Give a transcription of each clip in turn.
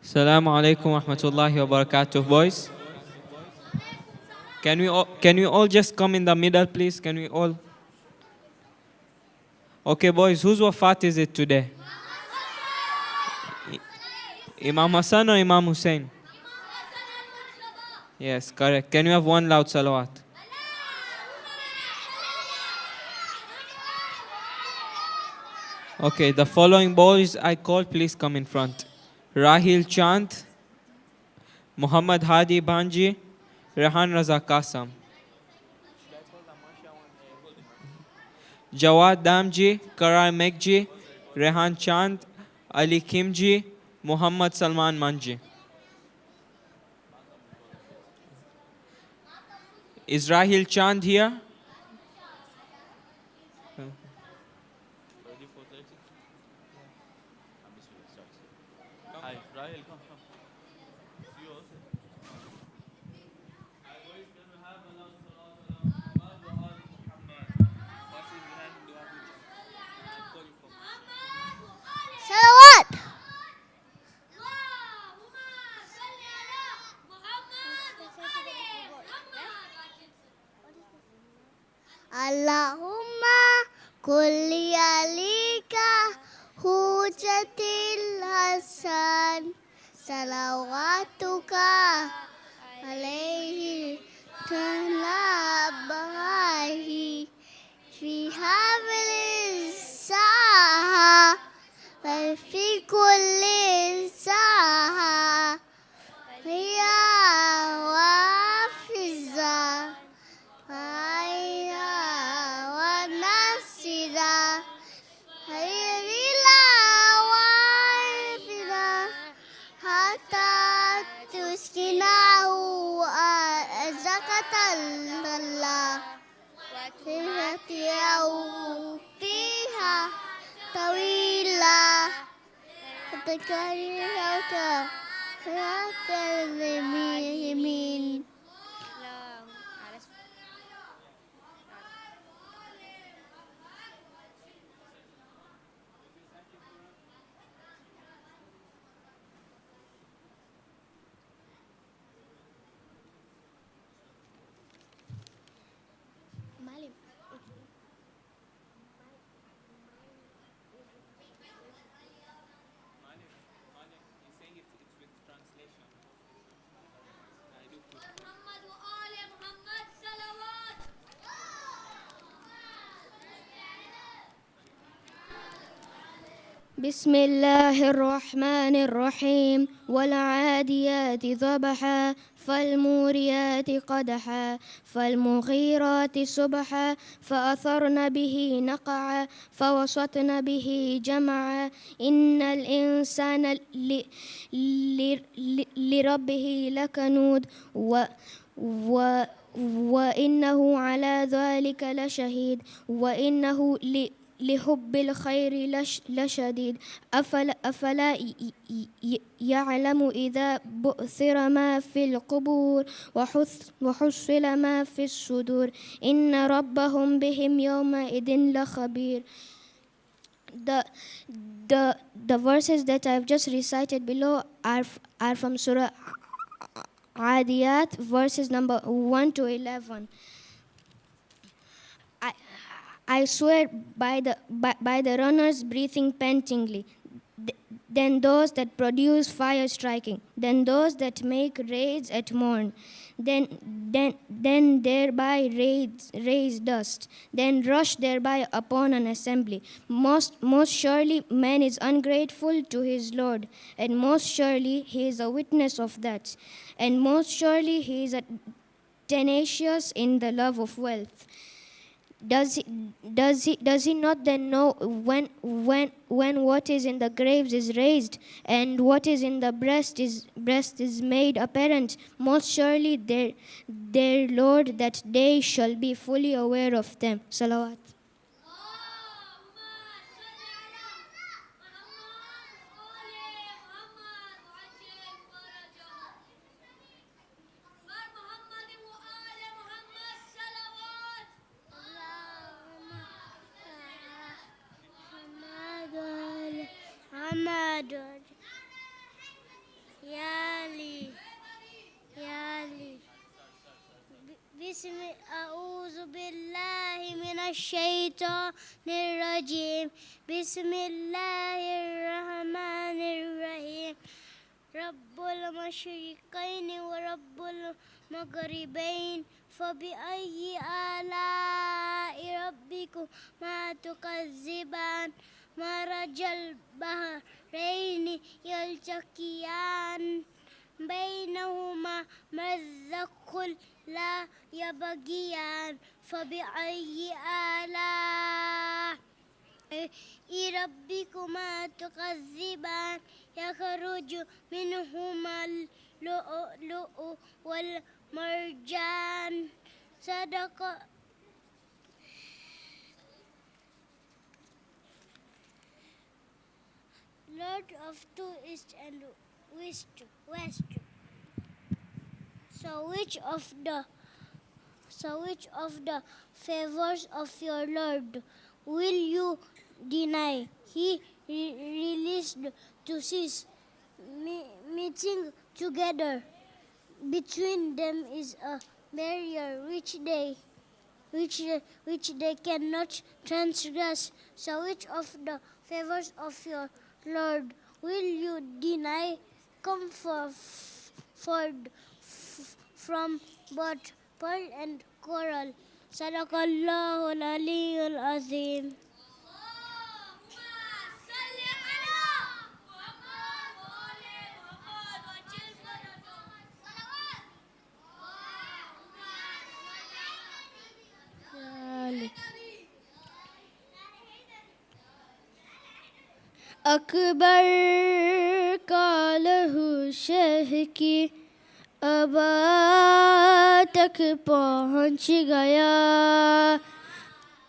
Assalamu alaikum wa rahmatullahi wa barakatuh, boys. Can we all just come in the middle, please? Can we all? Okay, boys, whose wafat is it today? Imam Hassan or Imam Hussein? Yes, correct. Can you have one loud salawat? Okay, the following boys I call, please come in front. Rahil Chand, Muhammad Hadi Banji, Rehan Raza Kasam. Jawad Damji, Karai Mekji, Rehan Chand, Ali Kimji, Muhammad Salman Manji. Is Rahil Chand here? Salawat. Allahumma kulli alika hujatil Hassan salawatuka alaihi talabahi fi habliz saha wa fi kulli saha hiya wafiza فيها طويلة تكرر اليمين بسم الله الرحمن الرحيم والعاديات ضبحا فالموريات قدحا فالمغيرات صبحا فأثرن به نقعا فوسطن به جمعا إن الإنسان لربه لكنود وإنه على ذلك لشهيد وإنه لحب الخير لشديد أفلا يعلم إذا بؤثر ما في القبور وحصل ما في الصدور إن ربهم بهم يومئذ لخبير. The verses that I've just recited below are from Surah Adiyat, verses number 1 to 11. I swear by the runners breathing pantingly, then those that produce fire striking, then those that make raids at morn, then thereby raise dust, then rush thereby upon an assembly. Most surely man is ungrateful to his Lord, and most surely he is a witness of that, and most surely he is tenacious in the love of wealth. Does he not then know when what is in the graves is raised and what is in the breast is made apparent? Most surely their Lord that day shall be fully aware of them. Salawat. الشيطان الرجيم بسم الله الرحمن الرحيم رب المشرقين ورب المغربين فبأي آلاء ربكما تكذبان مرج البحرين يلتقيان بينهما برزخ لا يبغيان فبأي آلاء ربكما تكذبان يخرج منهما اللؤلؤ والمرجان صدق Lord of the East and West. So which of the favors of your Lord will you deny? He released to cease meeting together. Between them is a barrier which they cannot transgress. So which of the favors of your Lord will you deny? Comfort from both pearl and coral. Sadaqallahu al-aliyyul azim. Akbar का लहू शह की अबा तक पहुँच गया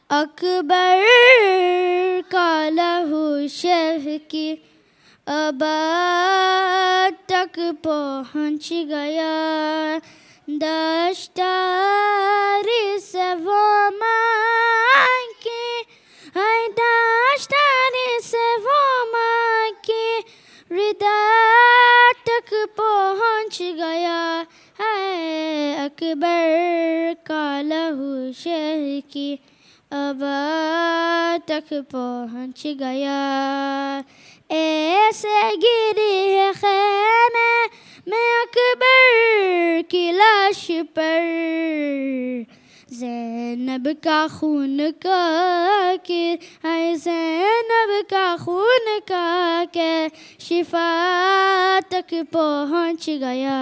अकबर का लहू शह की अबा तक पहुँच गया दश्तारी से वो माँ की है दश्तारी से वो माँ की रिदा तक पहुँच गया है अकबर का लहू शह की अबा तक पहुँच गया ऐसे गिरी है खैमे में अकबर की लाश पर ज़ैनब का खून का के है ज़ैनब का खून का के शिफा तक पहुँच गया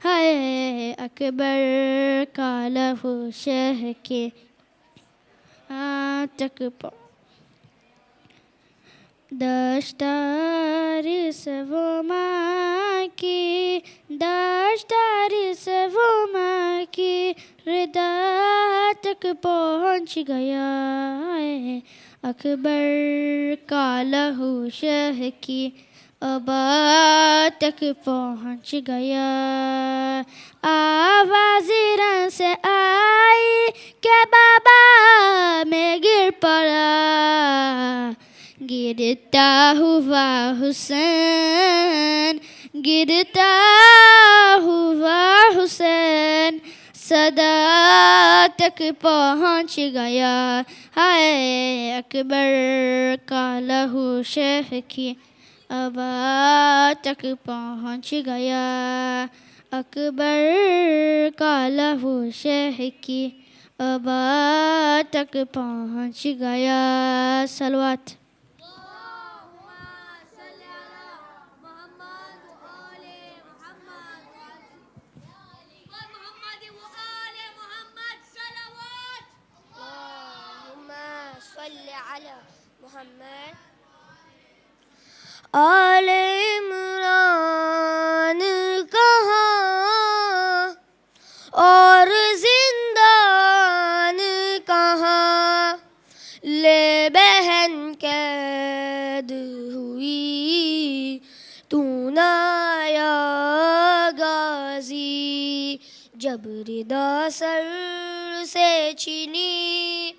है अकबर का लहू शह के तक दश्तारी से वो माँ की दश्तारी से वो माँ की रिदा तक पहुँच गया है अकबर का लहू शह की अबा तक पहुँच गया आवाज़ रन से आई के बाबा में गिर पड़ा गिरता हुआ हुसैन गिरता हुआ हुसैन सदा तक पहुँच गया हाय अकबर का लहू शह की अबा तक पहुँच गया अकबर का लहू शह की अबा तक पहुँच गया सलवात आले इमरान कहाँ और जिंदान कहाँ ले बहन कैद हुई तू ना आया गाजी जब रिदा सर से छीनी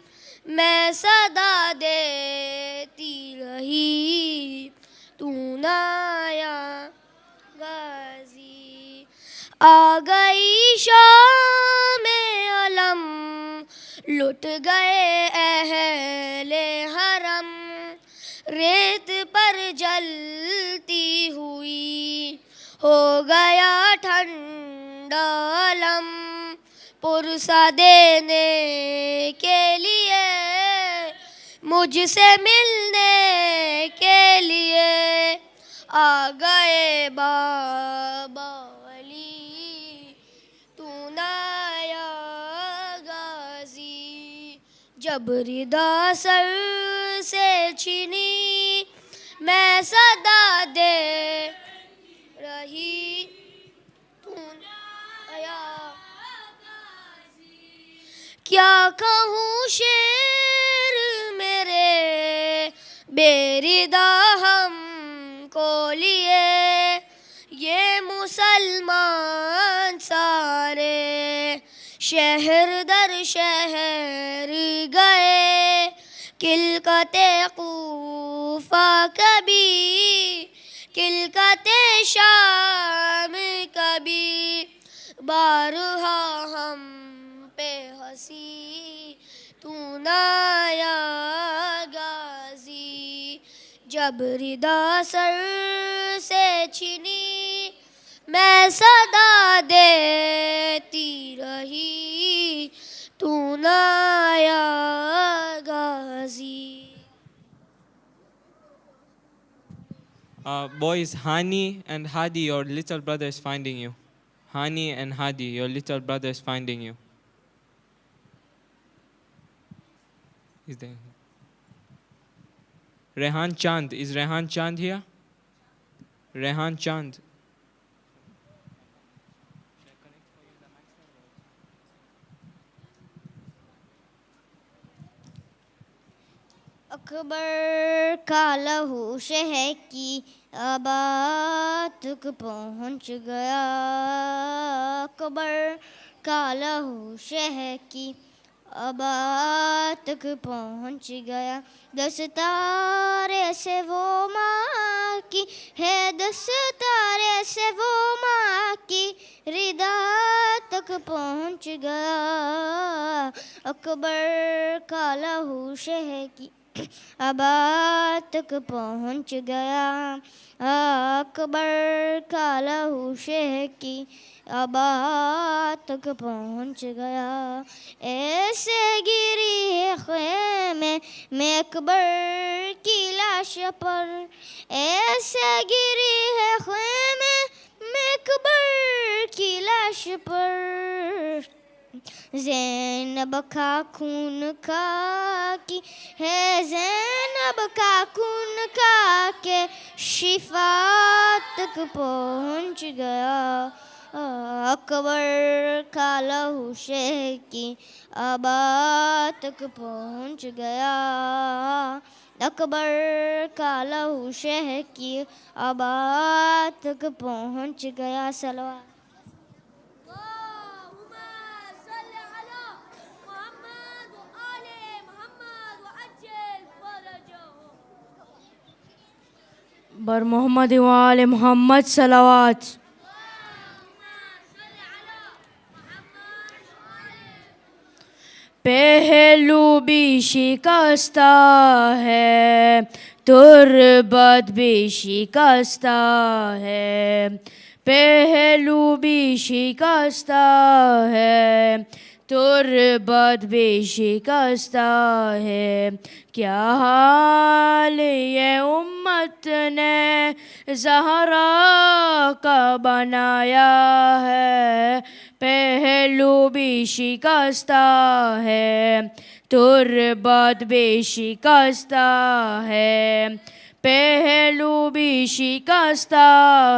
मैं सदा देती रही तू ना आया गाजी आ गई शाम अलम लुट गए अहले हरम रेत पर जलती हुई हो गया ठंडा लम पुरसा देने के लिए मुझसे मिलने के लिए आ गए बाबा अली तू नाया गाजी जब रिदा सर से छिनी मैं सदा दे रही तू नाया क्या कहूँ शेर मेरे बेरिदा हमको लिए ये मुसलमान सारे शहर दर शहर गए किलकते कूफा कभी किलकते शाम कभी बारहा हम पे हंसी तू नाया गाजी जब रिदा सर से छिनी मैं सदा देती रही तू नाया गाजी. Boys, Hani and Hadi, your little brother is finding you. Hani and Hadi, your little brother is finding you. Is there? Rehan Chand, is Rehan Chand here? Rehan Chand. Akbar का लहू शहर की आबाद तक पहुँच गया अकबर का लहू शहर की आबाद तक पहुँच गया दस्तारे से वो माँ की है दस्तारे से वो माँ की रिदा तक पहुँच गया अकबर का लहू शहर की आबाद तक पहुँच गया अकबर का लहू शहर की आबाद तक पहुँच गया ऐसे गिरी है ख़ैमे में अकबर की लाश पर ऐसे गिरी है ख़ैमे में अकबर की लाश पर ज़ैनब का खून का की है ज़ैनब का खून का के शिफा तक पहुँच गया अकबर का लहू शहर की आबाद तक पहुँच गया अकबर का लहू शहर की आबाद तक पहुँच गया सलवा बर मोहम्मद वाले मोहम्मद सलावत पहलू भी शिकस्ता है तुरबत भी शिकस्ता है पहलू भी शिकस्ता है तुरबत भी शिकस्ता है क्या हाल ये उम्मत ने ज़हरा का बनाया है पहलू भी शिकस्ता है तुरबत भी शिकस्ता है पहलू भी शिकस्ता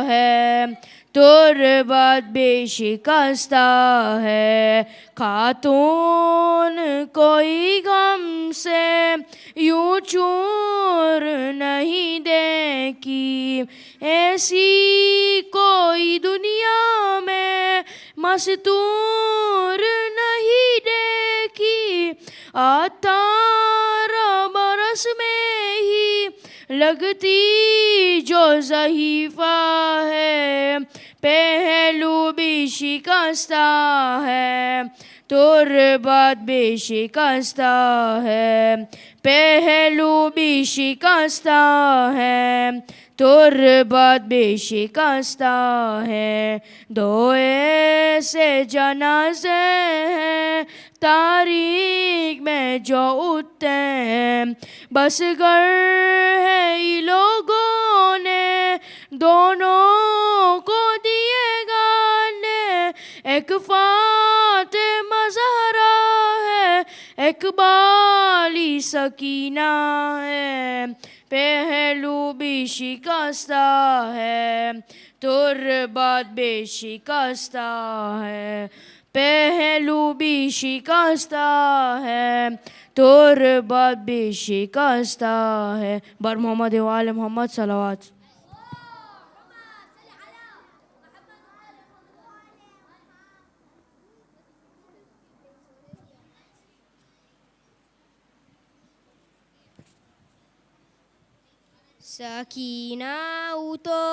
है तुरबत भी शिकस्ता है खातून कोई गम से यूं चूर नहीं देखी ऐसी कोई दुनिया में मस्तूर नहीं देखी 18 बरस में ही लगती जो ज़हीफ़ा है पहलू भी शिकस्ता है तुर्बत भी शिकस्ता है, पहलू भी शिकस्ता है, तुर्बत भी शिकस्ता है। दो ऐसे जनाजे हैं तारीख में जो उठते हैं, बस घर है ये लोगों ने दोनों को दिए गाने। एक फातिमा ज़हरा है, एक बाली सकीना है, पहलू भी शिकस्ता है, तुर्बत भी शिकस्ता है, पहलू भी शिकस्ता है, तुर्बत भी शिकस्ता है। बर मोहम्मद व आले मोहम्मद सलावत। सकीना उतो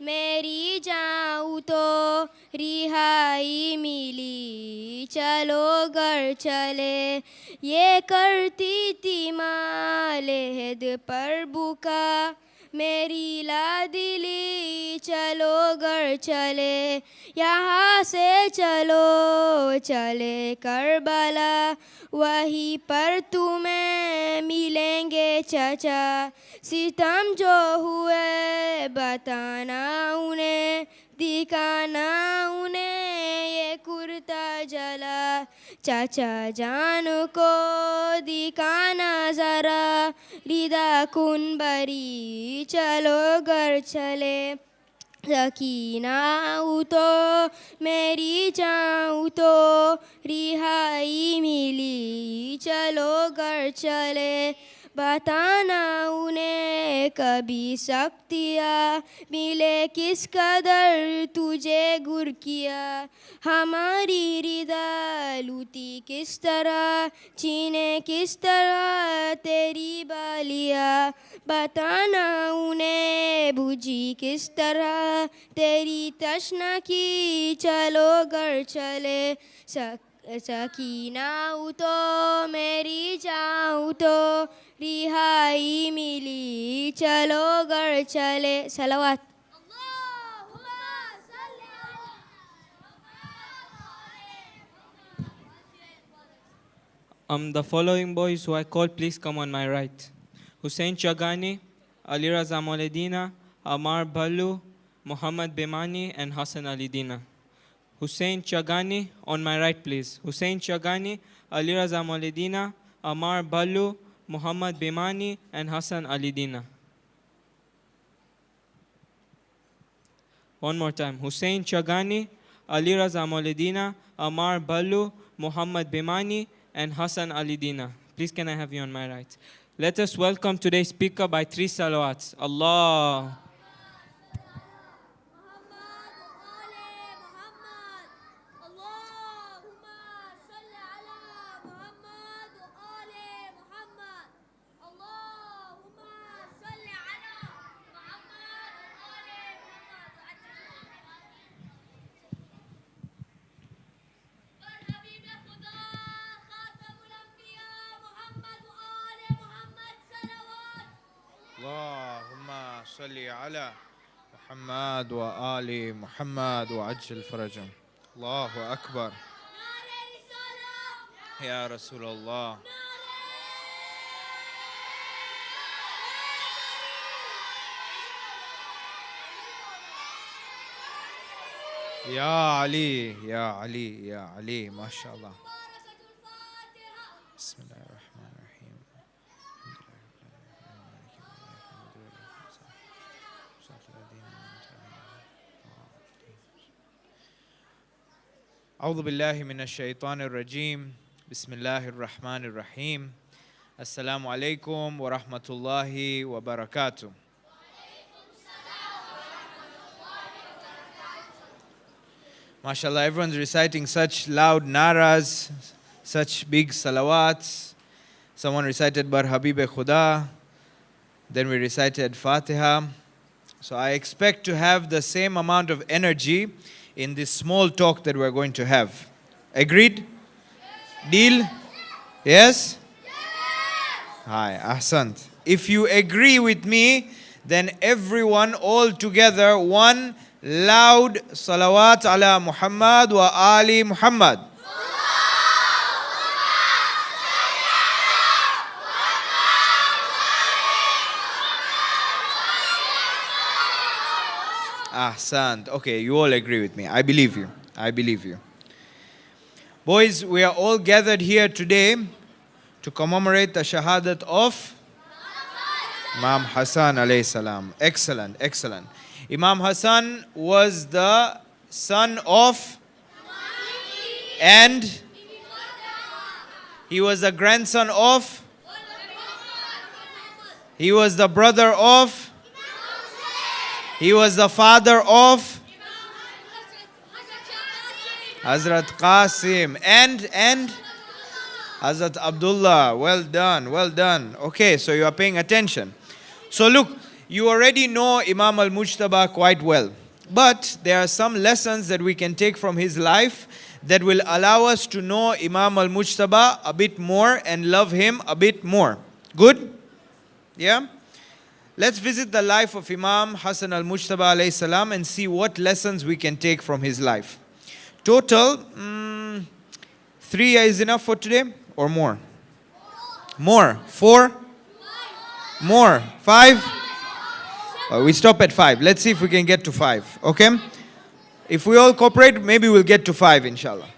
मेरी जाऊँ तो रिहाई मिली, चलो घर चले। ये करती थी मालेहद पर बुका, मेरी लादिली चलो घर चले। यहाँ से चलो चले करबला, वहीं पर तुम्हें मिलेंगे चचा। सितम जो हुए बताना उन्हें, दिखाना उन्हें ये कुर्ता जला। चाचा जान को दिखाना ज़रा, रिदा कुनबरी चलो घर चले। सकीना उतो मेरी जाऊँ तो रिहाई मिली, चलो घर चले। बताना उन्हें कभी शक्तियाँ मिले किस कदर तुझे गुर किया। हमारी रिदा लूटी किस तरह, छीने किस तरह तेरी बालिया। बताना उन्हें बुझी किस तरह तेरी तशना की, चलो घर चले। सकीना उतो मेरी जाऊँ तो रिहाई मिली, चलो घर चले। सलावत। The following boys who I call, please come on my right. Hussein Chagani, Ali Raza Moledina, Amar Ballu, Muhammad Bimani, and Hassan Ali Dina. Hussein Chagani, on my right, please. Hussein Chagani, Ali Raza Moledina, Amar Ballu, Muhammad Bimani, and Hassan Ali Dina. One more time. Hussein Chagani, Ali Raza Moledina, Amar Ballu, Muhammad Bimani, and Hassan Ali Dina. Please can I have you on my right? Let us welcome today's speaker by 3 salawats. Allah. اللهم صل على محمد وآل محمد وعجل فرجهم. الله أكبر. يا رسول الله. يا علي يا علي يا علي ما شاء الله. بسم الله الرحمن الرحيم. أعوذ بالله من الشيطان الرجيم. بسم الله الرحمن الرحيم. السلام عليكم ورحمة الله وبركاته. MashaAllah, everyone's reciting such loud naras, such big salawats. Someone recited Bar Habib Khuda, then we recited Fatiha. So I expect to have the same amount of energy in this small talk that we're going to have. Agreed? Deal? Yes? Hi, Ahsant. If you agree with me, then everyone all together, one loud salawat ala Muhammad wa ali Muhammad. Ahsant. Okay, you all agree with me. I believe you. I believe you. Boys, we are all gathered here today to commemorate the Shahadat of Imam Hassan alayhi salam. Excellent, excellent. Imam Hassan was the son of, and he was the grandson of, he was the brother of, he was the father of Hazrat Qasim and Hazrat Abdullah. Well done, well done. Okay, so you are paying attention. So look, you already know Imam al-Mujtaba quite well. But there are some lessons that we can take from his life that will allow us to know Imam al-Mujtaba a bit more and love him a bit more. Good? Yeah? Let's visit the life of Imam Hassan al-Mujtaba alayhi salam and see what lessons we can take from his life. Total, 3 is enough for today or more? More. 4? More. 5? We stop at 5. Let's see if we can get to 5. Okay? If we all cooperate, maybe we'll get to 5, inshallah.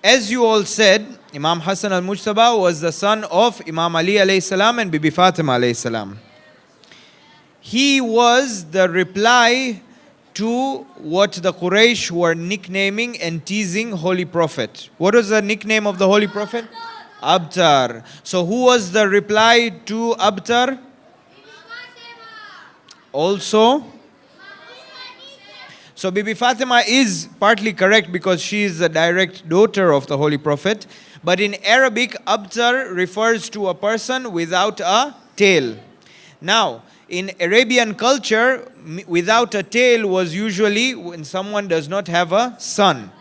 As you all said, Imam Hassan al-Mujtaba was the son of Imam Ali alayhi salam and Bibi Fatima alayhi salam. He was the reply to what the Quraysh were nicknaming and teasing Holy Prophet. What was the nickname of the Holy Prophet? Abtar. So who was the reply to Abtar? Also, so Bibi Fatima is partly correct because she is the direct daughter of the Holy Prophet. But in Arabic, Abtar refers to a person without a tail. Now, in Arabian culture, without a tail was usually when someone does not have a son.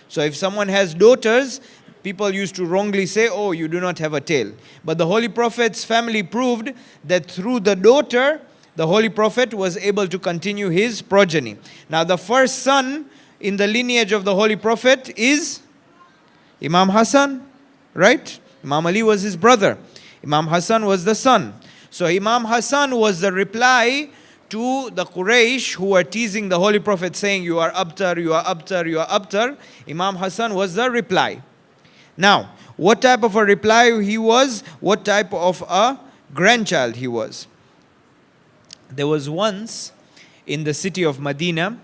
So if someone has daughters, people used to wrongly say, oh, you do not have a tail. But the Holy Prophet's family proved that through the daughter, the Holy Prophet was able to continue his progeny. Now the first son in the lineage of the Holy Prophet is Imam Hassan, right? Imam Ali was his brother. Imam Hassan was the son. So Imam Hassan was the reply to the Quraysh who were teasing the Holy Prophet saying, you are Abtar, you are Abtar, you are Abtar. Imam Hassan was the reply. Now, what type of a reply he was? What type of a grandchild he was? There was once in the city of Medina,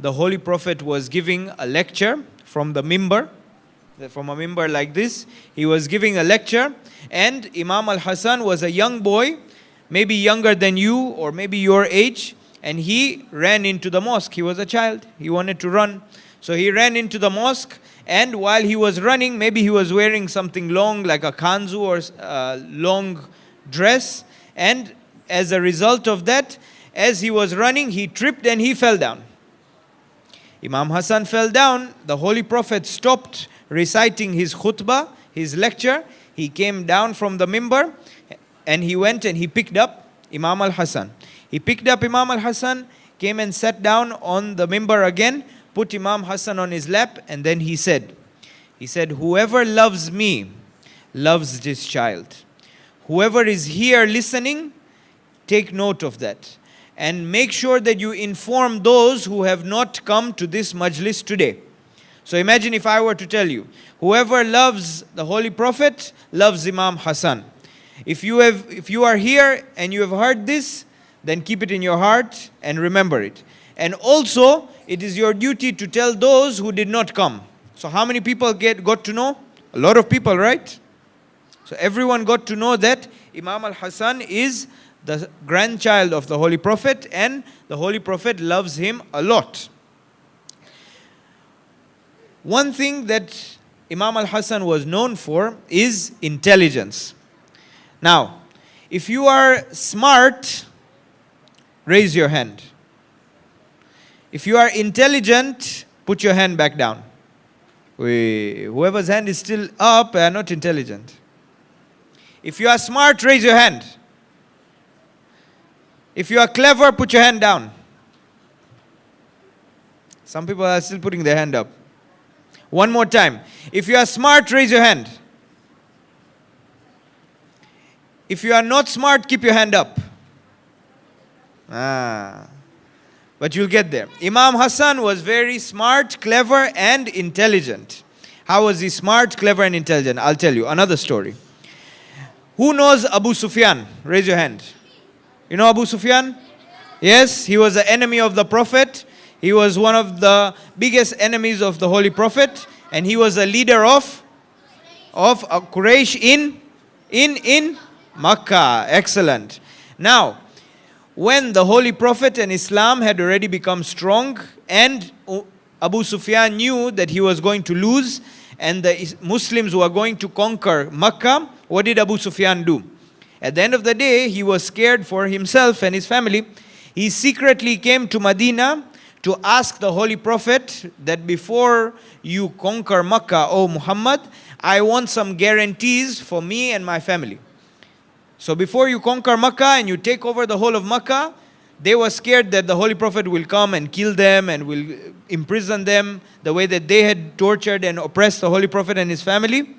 the Holy Prophet was giving a lecture from the mimbar. From a mimbar like this, he was giving a lecture, and Imam al-Hassan was a young boy, maybe younger than you or maybe your age, and he ran into the mosque. He was a child, he wanted to run. So he ran into the mosque, and while he was running, maybe he was wearing something long like a kanzu or a long dress, and as a result of that, as he was running, he tripped and he fell down. Imam Hassan fell down. The Holy Prophet stopped reciting his khutbah, his lecture. He came down from the mimbar and he went and he picked up Imam al-Hassan. He picked up Imam al-Hassan, came and sat down on the mimbar again, put Imam Hassan on his lap, and then he said, whoever loves me loves this child. Whoever is here listening, take note of that. And make sure that you inform those who have not come to this majlis today. So imagine if I were to tell you, whoever loves the Holy Prophet loves Imam Hassan. If you are here and you have heard this, then keep it in your heart and remember it. And also, it is your duty to tell those who did not come. So how many people got to know? A lot of people, right? So everyone got to know that Imam al-Hassan is the grandchild of the Holy Prophet, and the Holy Prophet loves him a lot. One thing that Imam al-Hassan was known for is intelligence. Now, if you are smart, raise your hand. If you are intelligent, put your hand back down. Whoever's hand is still up are not intelligent. If you are smart, raise your hand. If you are clever, put your hand down. Some people are still putting their hand up. One more time. If you are smart, raise your hand. If you are not smart, keep your hand up. But you'll get there. Imam Hassan was very smart, clever, and intelligent. How was he smart, clever, and intelligent? I'll tell you another story. Who knows Abu Sufyan? Raise your hand. You know Abu Sufyan? Yes, he was the enemy of the Prophet. He was one of the biggest enemies of the Holy Prophet. And he was a leader of Quraysh in Makkah. Excellent. Now, when the Holy Prophet and Islam had already become strong, and Abu Sufyan knew that he was going to lose, and the Muslims were going to conquer Makkah, what did Abu Sufyan do? At the end of the day, he was scared for himself and his family. He secretly came to Medina to ask the Holy Prophet that before you conquer Makkah, O Muhammad, I want some guarantees for me and my family. So before you conquer Makkah and you take over the whole of Makkah, they were scared that the Holy Prophet will come and kill them and will imprison them the way that they had tortured and oppressed the Holy Prophet and his family.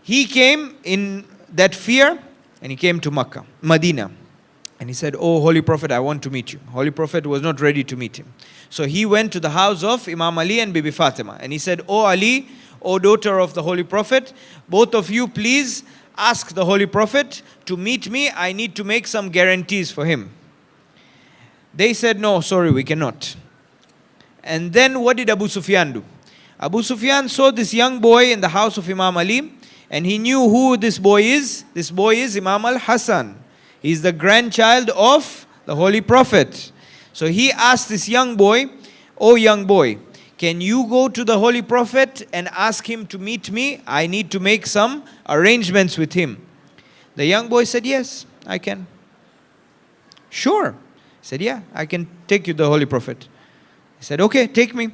He came in that fear and he came to Medina. And he said, "Oh, Holy Prophet, I want to meet you." Holy Prophet was not ready to meet him. So he went to the house of Imam Ali and Bibi Fatima. And he said, "Oh Ali, oh daughter of the Holy Prophet, both of you please ask the Holy Prophet to meet me. I need to make some guarantees for him." They said, "No, sorry, we cannot." And then what did Abu Sufyan do? Abu Sufyan saw this young boy in the house of Imam Ali, and he knew who this boy is. This boy is Imam al-Hassan. He is the grandchild of the Holy Prophet. So he asked this young boy, "Oh young boy, can you go to the Holy Prophet and ask him to meet me? I need to make some arrangements with him." The young boy said, "Yes, I can." "Sure." He said, "Yeah, I can take you to the Holy Prophet." He said, "Okay, take me."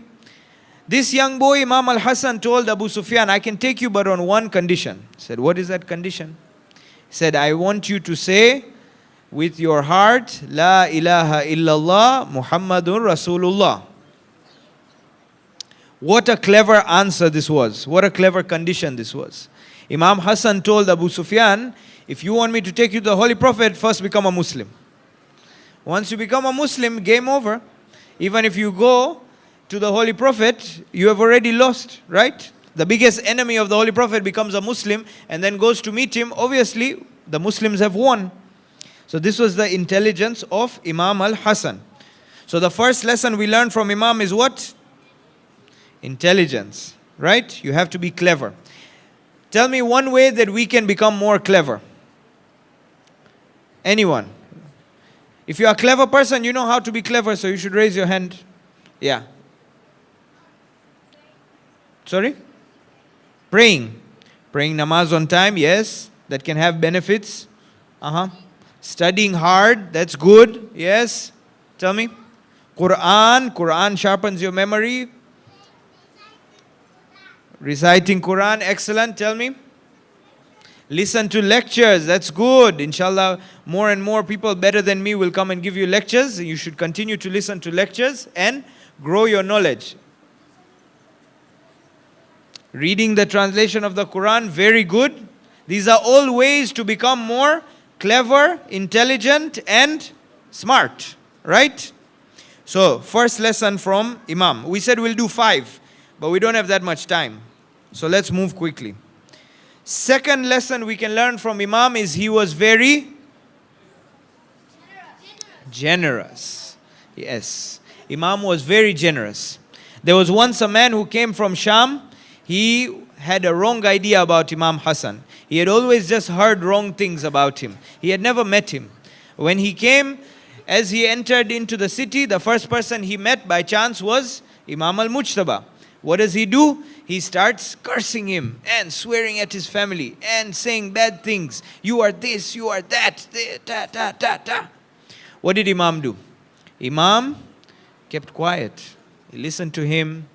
This young boy, Imam al-Hassan, told Abu Sufyan, "I can take you but on one condition." He said, "What is that condition?" He said, "I want you to say with your heart, La ilaha illallah Muhammadun Rasulullah." What a clever answer this was. What a clever condition this was. Imam Hassan told Abu Sufyan, "If you want me to take you to the Holy Prophet, first become a Muslim. Once you become a Muslim, game over. Even if you go to the Holy Prophet, you have already lost, right? The biggest enemy of the Holy Prophet becomes a Muslim and then goes to meet him. Obviously, the Muslims have won." So this was the intelligence of Imam al-Hassan. So the first lesson we learn from Imam is what? Intelligence, right? You have to be clever. Tell me one way that we can become more clever. Anyone? If you are a clever person, you know how to be clever, so you should raise your hand. Yeah. Sorry? Praying. Praying namaz on time, yes. That can have benefits. Studying hard, that's good. Yes. Tell me. Quran sharpens your memory. Reciting Quran, excellent. Tell me. Listen to lectures, that's good. Inshallah, more and more people better than me will come and give you lectures. You should continue to listen to lectures and grow your knowledge. Reading the translation of the Quran, very good. These are all ways to become more clever, intelligent, and smart. Right? So, first lesson from Imam. We said we'll do 5, but we don't have that much time. So let's move quickly. Second lesson we can learn from Imam is he was very generous. Yes. Imam was very generous. There was once a man who came from Sham. He had a wrong idea about Imam Hassan. He had always just heard wrong things about him. He had never met him. When he came, as he entered into the city, the first person he met by chance was Imam al-Mujtaba. What does he do? He starts cursing him and swearing at his family and saying bad things. You are this, you are that. What did Imam do? Imam kept quiet. He listened to him.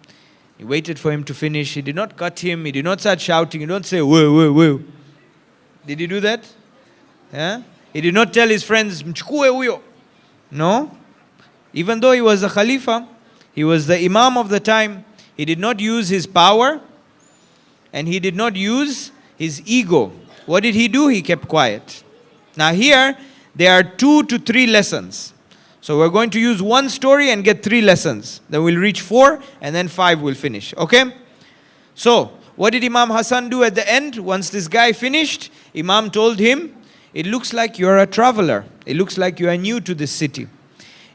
He waited for him to finish. He did not cut him. He did not start shouting. He did not say, whoa, whoa, whoa. Did he do that? Yeah? He did not tell his friends, "Mchukue huyo." No. Even though he was the Khalifa, he was the Imam of the time, he did not use his power and he did not use his ego. What did he do? He kept quiet. Now here, there are 2 to 3 lessons. So we're going to use one story and get 3 lessons. Then we'll reach 4 and then 5 will finish. Okay? So, what did Imam Hassan do at the end? Once this guy finished, Imam told him, "It looks like you're a traveler. It looks like you are new to this city.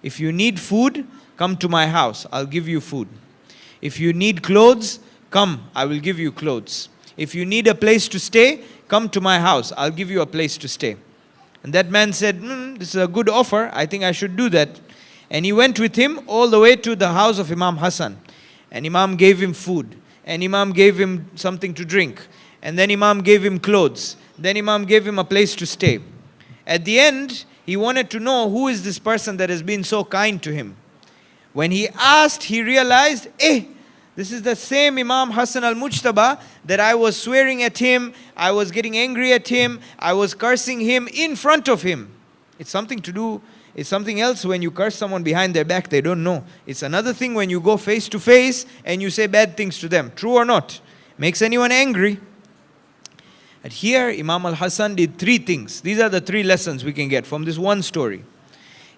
If you need food, come to my house. I'll give you food. If you need clothes, come. I will give you clothes. If you need a place to stay, come to my house. I'll give you a place to stay." And that man said, "This is a good offer. I think I should do that." And he went with him all the way to the house of Imam Hassan. And Imam gave him food. And Imam gave him something to drink. And then Imam gave him clothes. Then Imam gave him a place to stay. At the end, he wanted to know who is this person that has been so kind to him. When he asked, he realized, this is the same Imam Hassan al-Mujtaba that I was swearing at him, I was getting angry at him, I was cursing him in front of him. It's something to do, it's something else when you curse someone behind their back, they don't know. It's another thing when you go face to face and you say bad things to them. True or not? Makes anyone angry. And here Imam al-Hassan did 3 things. These are the 3 lessons we can get from this one story.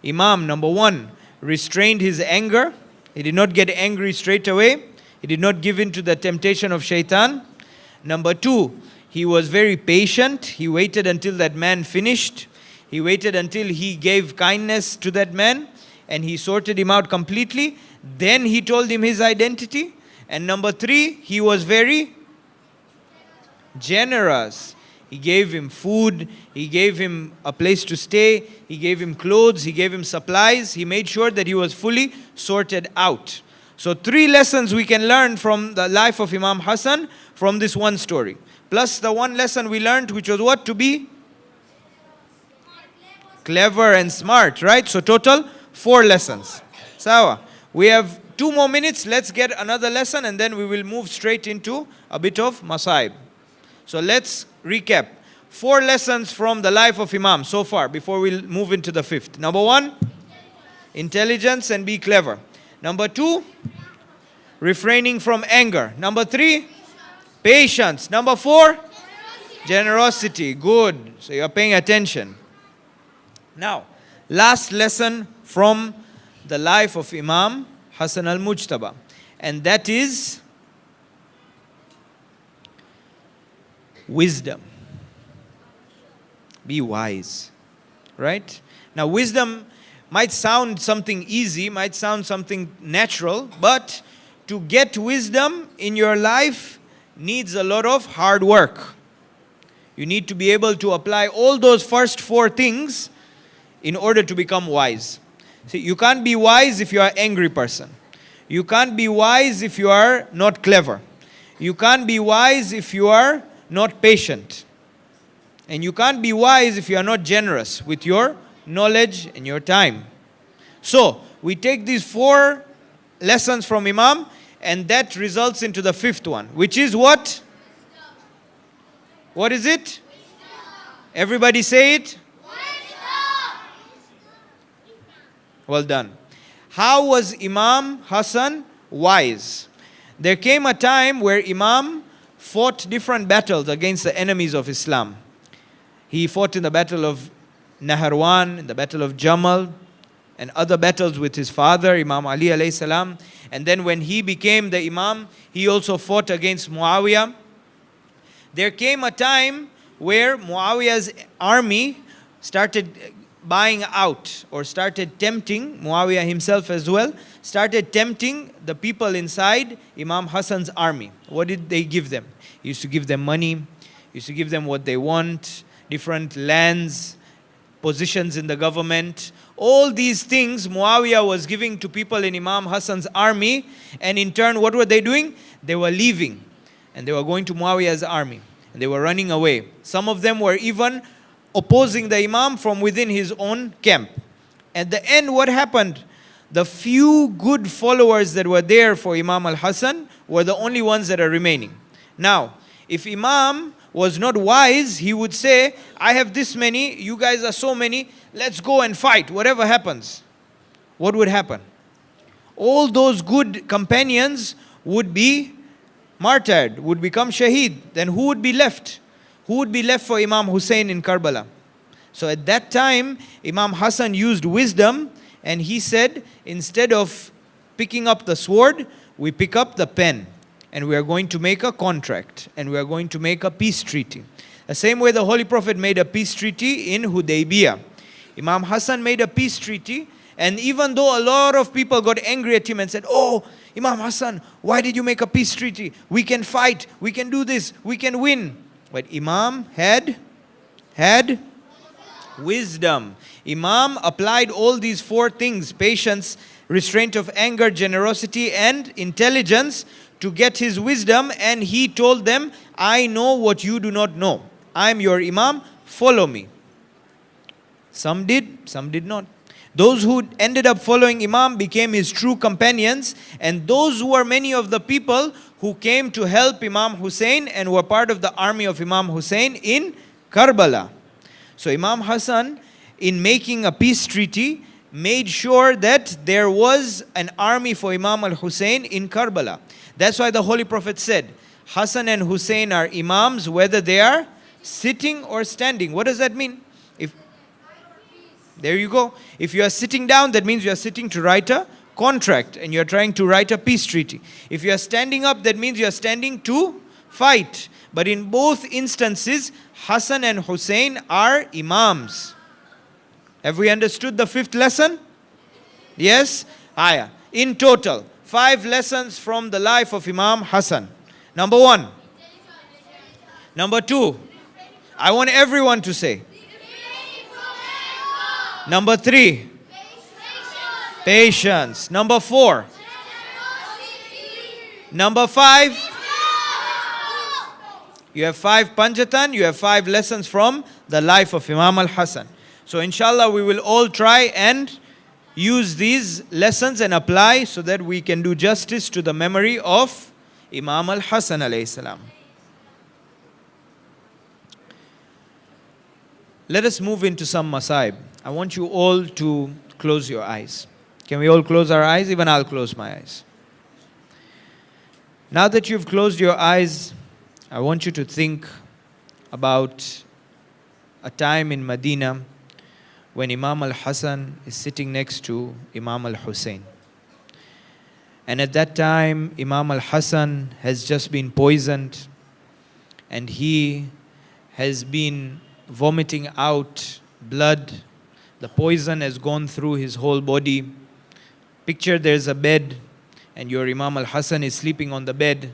Imam, number 1, restrained his anger. He did not get angry straight away. He did not give in to the temptation of shaitan. Number 2, he was very patient. He waited until that man finished. He waited until he gave kindness to that man and he sorted him out completely. Then he told him his identity. And number 3, he was very generous. He gave him food, he gave him a place to stay, he gave him clothes, he gave him supplies. He made sure that he was fully sorted out. So 3 lessons we can learn from the life of Imam Hassan from this one story. Plus the one lesson we learned, which was what? To be clever and smart, right? So total 4 lessons. Sawa. We have 2 more minutes. Let's get another lesson and then we will move straight into a bit of Masaib. So let's recap. 4 lessons from the life of Imam so far before we move into the 5th. Number 1, intelligence and be clever. Number 2, refraining from anger. Number 3, patience. Number 4, generosity. Good. So you are paying attention. Now, last lesson from the life of Imam Hassan al-Mujtaba. And that is wisdom. Be wise. Right? Now, wisdom might sound something easy, might sound something natural, but to get wisdom in your life needs a lot of hard work. You need to be able to apply all those first 4 things in order to become wise. See, you can't be wise if you are an angry person. You can't be wise if you are not clever. You can't be wise if you are not patient. And you can't be wise if you are not generous with your knowledge and your time. So, we take these 4 lessons from Imam and that results into the 5th one, which is what? What is it? Everybody say it. Well done. How was Imam Hassan wise? There came a time where Imam fought different battles against the enemies of Islam. He fought in the battle of Naharwan, in the battle of Jamal, and other battles with his father, Imam Ali alayhi salam. And then when he became the Imam, he also fought against Muawiyah. There came a time where Muawiyah's army started buying out or started tempting, Muawiyah himself as well, started tempting the people inside Imam Hassan's army. What did they give them? He used to give them money, used to give them what they want, different lands, positions in the government. All these things Muawiyah was giving to people in Imam Hassan's army, and in turn what were they doing? They were leaving and they were going to Muawiyah's army and they were running away. Some of them were even opposing the Imam from within his own camp. At the end, what happened? the few good followers that were there for Imam al-Hassan were the only ones that are remaining. Now, if Imam was not wise, he would say, I have this many, you guys are so many, let's go and fight, whatever happens. What would happen? All those good companions would be martyred, would become shaheed. Then who would be left? Who would be left for Imam Hussein in Karbala? So at that time, Imam Hassan used wisdom, and he said, instead of picking up the sword, we pick up the pen, and we are going to make a contract, and we are going to make a peace treaty. The same way the Holy Prophet made a peace treaty in Hudaybiyah. Imam Hassan made a peace treaty, and even though a lot of people got angry at him and said, oh, Imam Hassan, why did you make a peace treaty? We can fight, we can do this, we can win. But Imam had wisdom. Imam applied all these 4 things: patience, restraint of anger, generosity, and intelligence, to get his wisdom. And he told them, I know what you do not know. I am your Imam, follow me. Some did, some did not. Those who ended up following Imam became his true companions, and those were many of the people who came to help Imam Hussein and were part of the army of Imam Hussein in Karbala. So Imam Hassan, in making a peace treaty, made sure that there was an army for Imam al-Hussein in Karbala. That's why the Holy Prophet said, Hassan and Hussein are Imams whether they are sitting or standing. What does that mean? There you go. If you are sitting down, that means you are sitting to write a contract and you are trying to write a peace treaty. If you are standing up, that means you are standing to fight. But in both instances, Hassan and Hussein are Imams. Have we understood the 5th lesson? Yes? Aya. In total, 5 lessons from the life of Imam Hassan. Number 1. Number 2. I want everyone to say. Number 3. Patience. Number 4. Number 5. You have 5 Panjatan, you have 5 lessons from the life of Imam al-Hassan. So inshallah we will all try and use these lessons and apply so that we can do justice to the memory of Imam al-Hassan alayhi salam. Let us move into some masaib. I want you all to close your eyes. Can we all close our eyes? Even I'll close my eyes. Now that you've closed your eyes, I want you to think about a time in Medina when Imam al-Hassan is sitting next to Imam al-Hussein. And at that time, Imam al-Hassan has just been poisoned and he has been vomiting out blood. The poison has gone through his whole body. Picture there's a bed and your Imam al-Hassan is sleeping on the bed.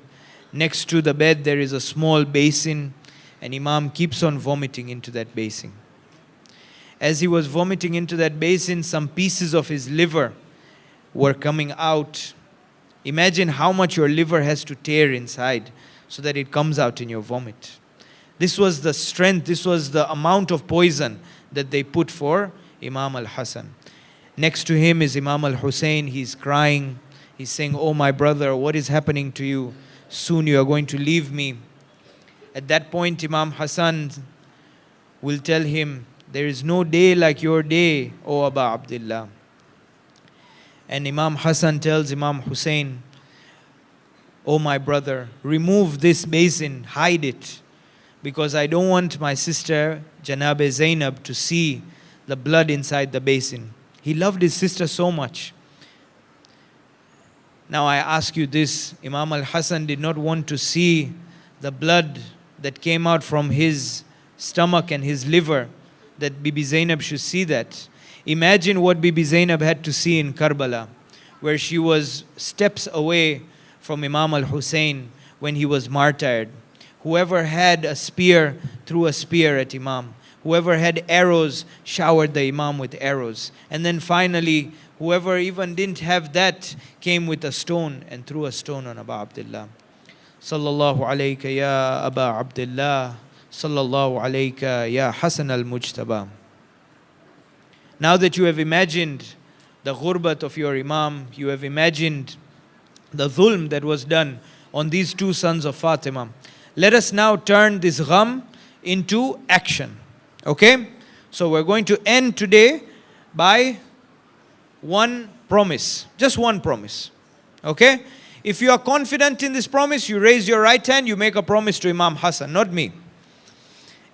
Next to the bed there is a small basin and Imam keeps on vomiting into that basin. As he was vomiting into that basin, some pieces of his liver were coming out. Imagine how much your liver has to tear inside so that it comes out in your vomit. This was the strength, this was the amount of poison that they put for Imam al-Hassan. Next to him is Imam al-Hussein. He's crying. He's saying, oh my brother, what is happening to you? Soon you are going to leave me. At that point, Imam Hassan will tell him, there is no day like your day, O Aba Abdullah. And Imam Hassan tells Imam Hussein, oh my brother, remove this basin, hide it, because I don't want my sister Janabe Zainab to see the blood inside the basin. He loved his sister so much. Now I ask you this, Imam al-Hassan did not want to see the blood that came out from his stomach and his liver, that Bibi Zainab should see that. Imagine what Bibi Zainab had to see in Karbala, where she was steps away from Imam al-Hussein when he was martyred. Whoever had a spear threw a spear at Imam. Whoever had arrows showered the Imam with arrows. And then finally, whoever even didn't have that came with a stone and threw a stone on Abu Abdullah. Sallallahu alayka ya Aba Abdullah. Sallallahu alayka ya Hassan al-Mujtaba. Now that you have imagined the ghurbat of your Imam. You have imagined the dhulm that was done on these two sons of Fatima. Let us now turn this gham into action. Okay? So we're going to end today by one promise. Just one promise. Okay? If you are confident in this promise, you raise your right hand, you make a promise to Imam Hassan, not me.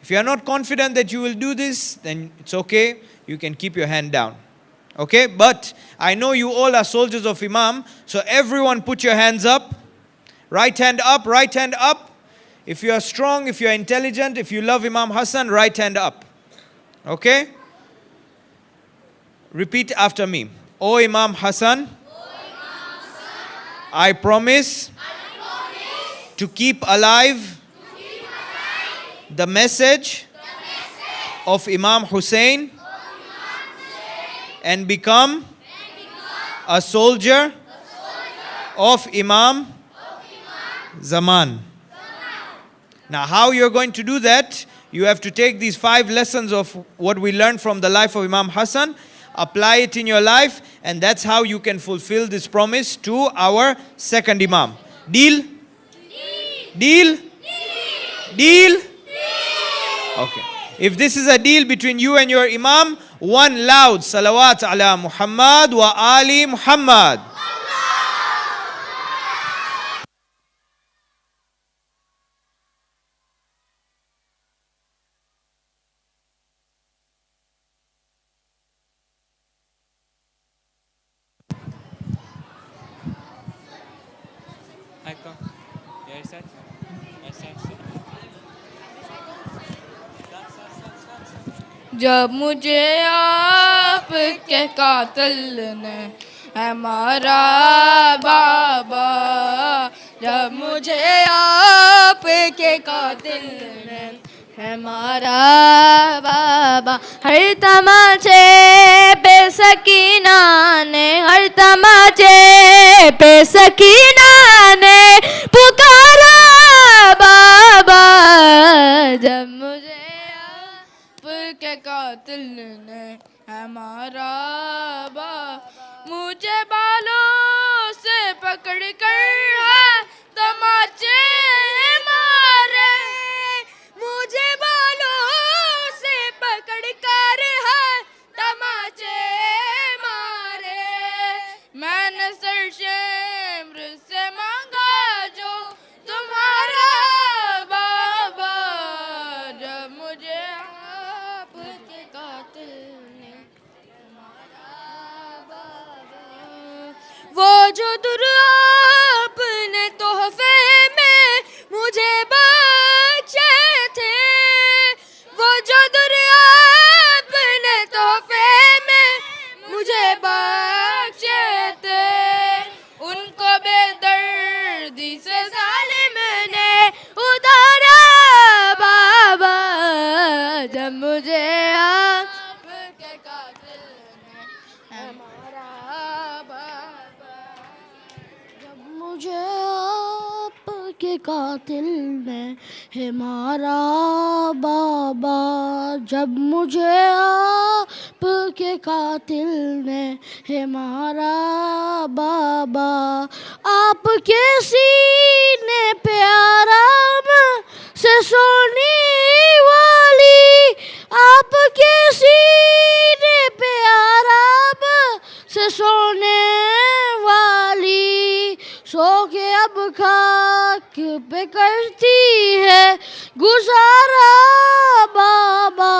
If you are not confident that you will do this, then it's okay. You can keep your hand down. Okay? But I know you all are soldiers of Imam, so everyone put your hands up. Right hand up, right hand up. If you are strong, if you are intelligent, if you love Imam Hassan, right hand up. Okay? Repeat after me. O Imam Hassan, I promise to keep alive the message of Imam Hussein and become a soldier of Imam Zaman. Now, how you're going to do that? You have to take these 5 lessons of what we learned from the life of Imam Hassan, apply it in your life, and that's how you can fulfill this promise to our second Imam. Deal? Deal? Deal? Okay. If this is a deal between you and your Imam, one loud salawat ala Muhammad wa ali Muhammad. I come. Yeah, I said. जब मुझे आपके कातिल ने है मारा बाबा, जब मुझे आपके कातिल ने है मारा बाबा, हर तमाचे पे सकीना ने, हर तमाचे पे सकीना ने पुकारा बाबा, जब मुझे के कातिल ने हमारा बा, मुझे बालों से पकड़ कर है तमाचे मारे, मुझे बालों से पकड़ कर है तमाचे मारे, मैंने सरशेम्र से मांगा जो तुम्हारा बाबा, जब मुझे वो जो दुर आपने तोहफे में मुझे बख्शे थे, वो जो दुर आपने तोहफे में मुझे बख्शे थे, उनको बेदर्दी से जालिम ने उतारा बाबा, जब मुझे आपके कातिल ने हमारा मुझे आपके कातिल ने है मारा बाबा, जब मुझे आपके कातिल ने है मारा बाबा, आपके सीने पे आराम से सोने वाली, आपके सीने पे आराम से सोने वाली, सो के अब खाक पे करती है गुजारा बाबा,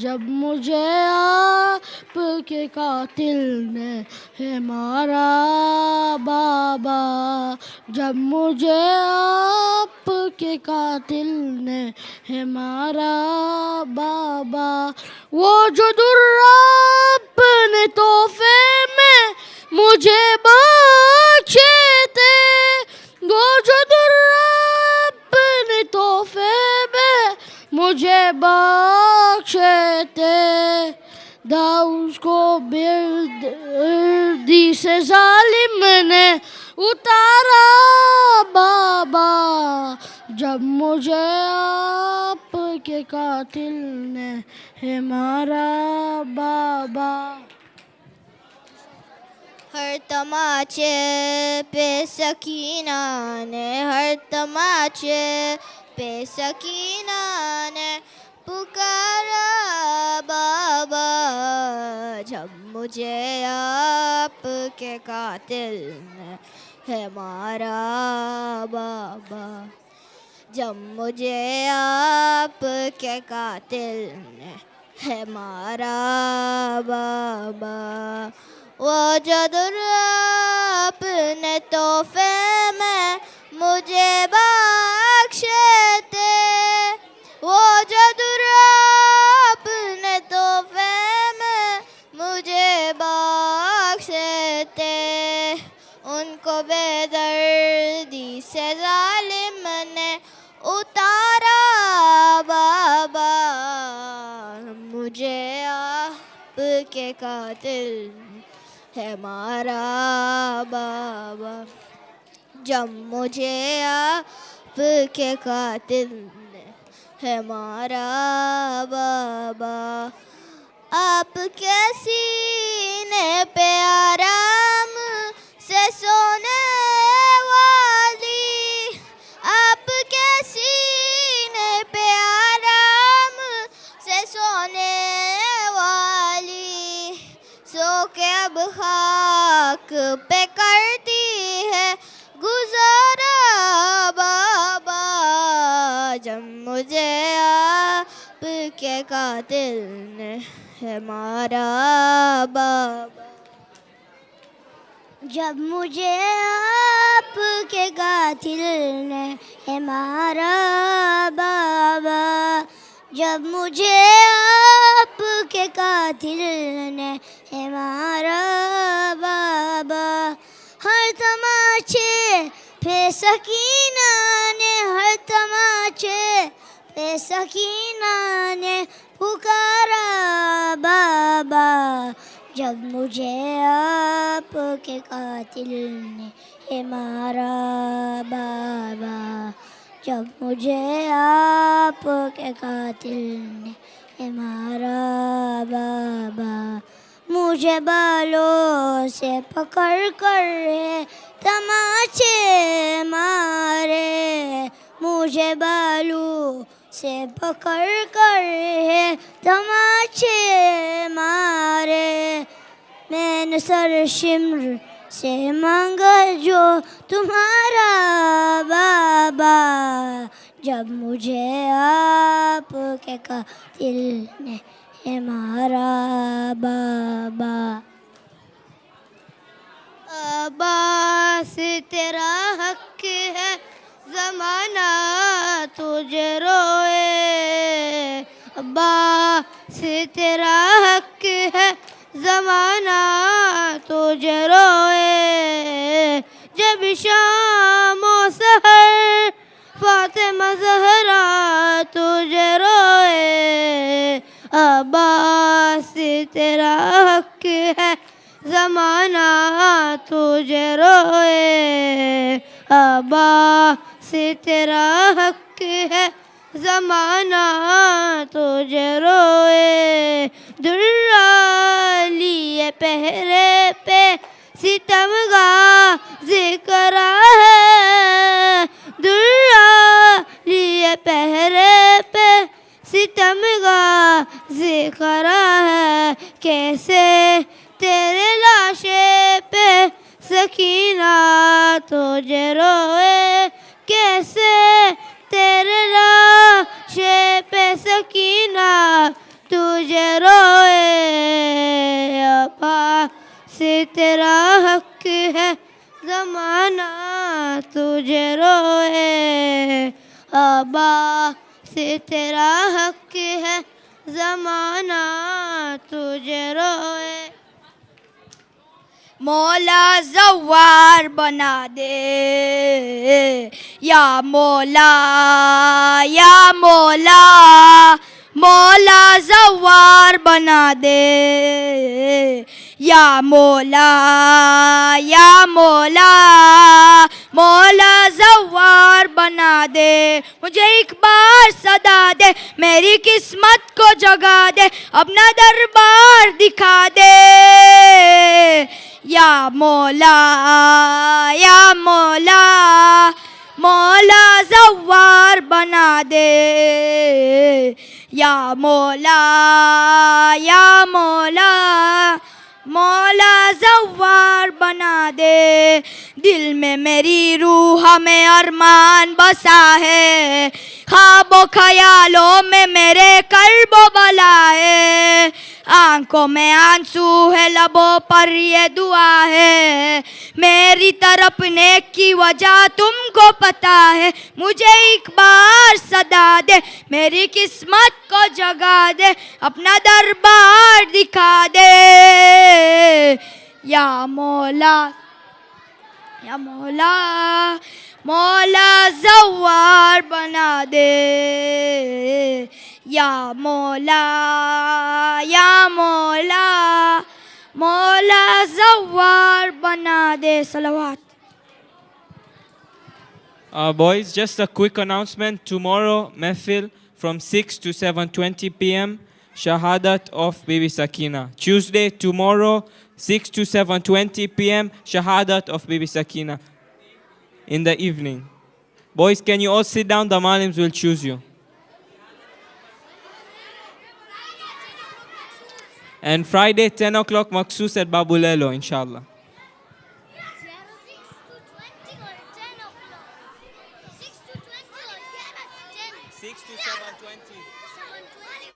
जब मुझे आपके कातिल ने है मारा बाबा, जब मुझे आपके कातिल ने है मारा बाबा, वो जो दुर्रा अपने तोहफे में मुझे बख्शे थे, वो जो दुर्रा अपने तोहफे में मुझे बख्शे थे, दाऊद को बेदर्दी से जालिम ने उतारा बाबा, जब मुझे आपके कातिल ने है मारा बाबा। हर तमाचे पे सकीना ने, हर तमाचे पे सकीना ने पुकारा बाबा, जब मुझे आपके कातिल ने है मारा बाबा, जब मुझे आपके कातिल ने है मारा बाबा। वो जदुर आपने तोहफे में मुझे बख्शे थे, वो जदुर आपने तोहफे में मुझे बख्शे थे, उनको बेदर्दी से जालिम ने उतारा बाबा, मुझे आपके कातिल है मारा बाबा, जब मुझे आपके कातिल है मारा बाबा। आपके सीने पे आराम से सोने वाली, आपके सीने पे आराम से सोने वाली, सो के अब खाक पे करती है गुजारा बाबा, जब मुझे आपके कातिल ने है मारा बाबा, जब मुझे आपके कातिल ने है मारा बाबा, जब मुझे आपके कातिल ने है मारा बाबा। हर तमाचे पे सकीना ने, हर तमाचे पे सकीना ने पुकारा बाबा, जब मुझे आपके कातिल ने है मारा बाबा, जब मुझे आपके कातिल ने है मारा बाबा। मुझे बालों से पकड़ कर है तमाचे मारे, मुझे बालों से पकड़ कर है तमाचे मारे, मैंने सर शिम्र से मांगा जो तुम्हारा बाबा, जब मुझे आपके कातिल ने है मारा बाबा। अब्बास तेरा हक है ज़माना तुझे रोए, अब्बास तेरा हक है ज़माना तुझे रोए, जब शाम और सहर फातिमा ज़हरा तुझे रोए, अब्बास तेरा हक है ज़माना तुझे रोए, अब्बास तेरा हक है ज़माना तुझे रोए, दुर्रा लिए पहरे पे सितमगा ज़िक्र है, दुर्रा लिए पहरे पे सितमगा ज़िक्र है, कैसे तेरे लाशे पे सकीना तुझे रोए, कैसे तेरे लाशे पे सकीना तुझे रोए, अब्बास तेरा हक है ज़माना तुझे रोए, अब्बास तेरा हक है ज़माना तुझे रोए। मौला ज़व्वार बना दे या मौला, या मौला, मौला ज़व्वार बना दे या मौला, या मौला, मौला ज़व्वार बना दे, मुझे एक बार सदा दे, मेरी किस्मत को जगा दे, अपना दरबार दिखा दे। या मौला, या मौला, मौला ज़व्वार बना दे। या मौला, या मौला, मौला ज़व्वार बना दे। दिल में मेरी रूह में अरमान बसा है, ख्वाबों ख्यालों में मेरे कर्बो बला है। आंखों में आंसू है, लबों पर ये दुआ है, मेरी तड़पने की वजह तुमको पता है। मुझे एक बार सदा दे, मेरी किस्मत को जगा दे, अपना दरबार दिखा दे। या मौला, या मौला, मौला ज़व्वार बना दे। या मौला, या मौला, मौला ज़व्वार बना दे। सलावत। Boys, just a quick announcement. Tomorrow, Mehfil from 6 to 7:20 p.m. Shahadat of Bibi Sakina. Tuesday, tomorrow, 6 to 7:20 p.m. Shahadat of Bibi Sakina in the evening. Boys, can you all sit down? The Malims will choose you. And Friday, 10 o'clock, Maksus at Babulelo, inshallah. 6 to 7:20 or 10? 6 to 7:20. 7:20.